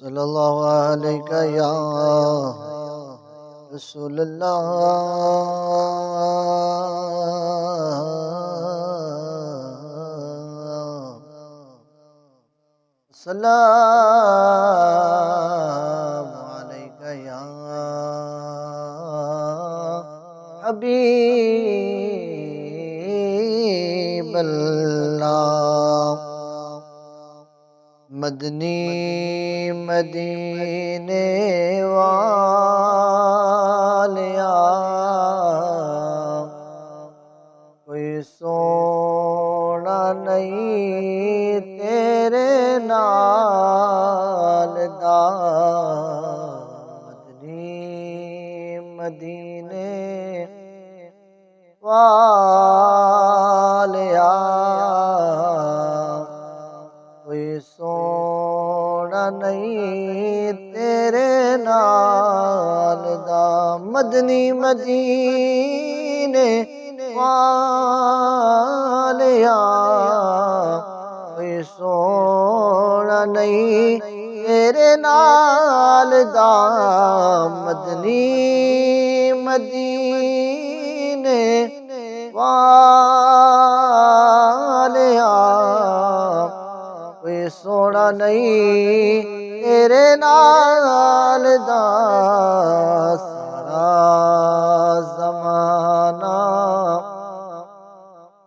صلی اللہ علیہ یا رسول اللہ السلام علیکہ یا حبیب اللہ مدنی مدینے والیا کوئی سونا نہیں تیرے نال دا مدنی مدینے والیا کوئی سونا نہیں تیرے نال دا مدنی مدینے والیا کوئی سونا نہیں تیرے نال دا مدنی مدینے والیا کوئی سونا نہیں تیرے نال دا سارا زمانہ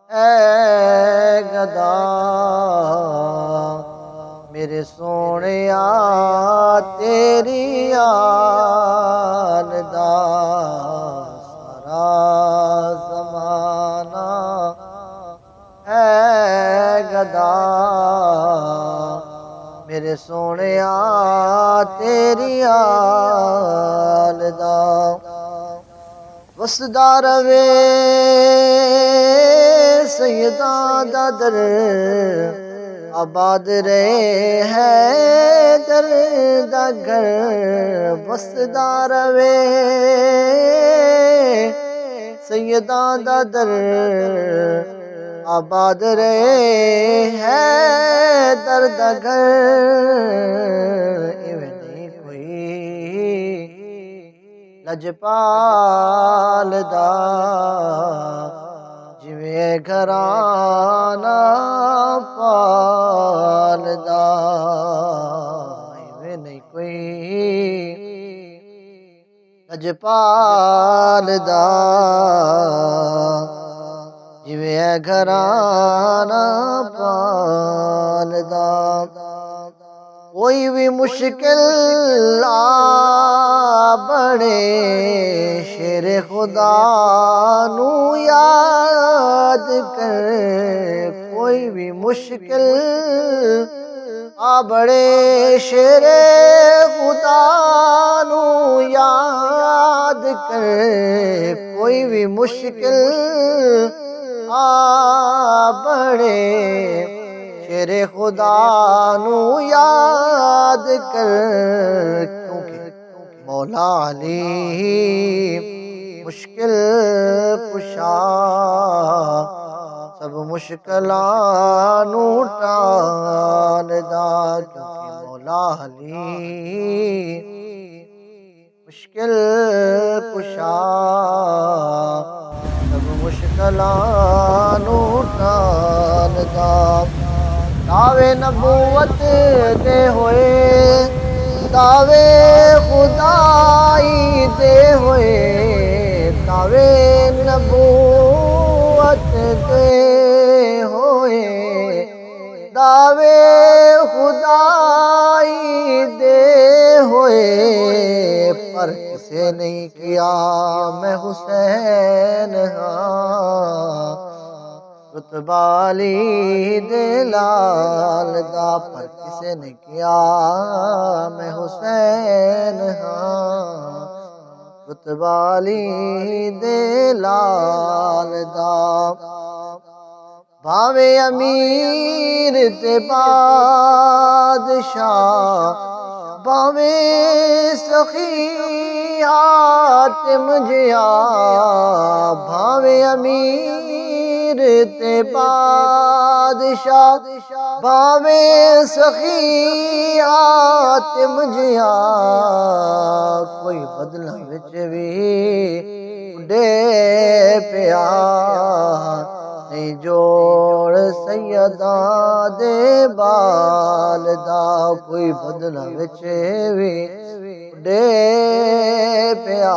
اے گدا میرے سونیا تیری آل دا سارا زمانہ اے گدا میرے سونیا تیری آل دا وسدا روے سیداں دا در آباد رہے ہے در دا گھر وسدا روے سیداں دا در آباد رہے ہے در دا گھر ایویں نہیں کوئی لجپال دا جویں گھرانا پال دا ایویں نہیں کوئی لجپال دا جویں گھرانا پال دا کوئی بھی مشکل آ بڑے شیر خدا نو یاد کر کوئی بھی مشکل آ بڑے شیر خدا نو یاد کر کوئی بھی مشکل آ بڑے شیر خدا نو یاد کر کیونکہ مولا علی مشکل کشا سب مشکلاں نو ٹال دا کیونکہ مولا علی مشکل کشا سب مشکلاں نو ٹال دا دعوے نبوت دے ہوئے دعوے خدائی دے ہوئے دعوے نبوت دے ہوئے دعوے خدائی دے ہوئے پر کسے نہیں کیا میں حسین ہاں رتبہ علی دے لال دا پر کسے نے کیا میں حسین ہاں رتبہ علی دے لال دا بھاوے امیر تے بادشاہ بھاوے سخی حاتم جیا بھاوے امیر تے بادشاہ بادشاہ باویں سخی آتم جیا کوئی بدلا وچ بھی دے پیا نہیں جوڑ سیداں دے بال دا کوئی بدلا وچ بھی دے پیا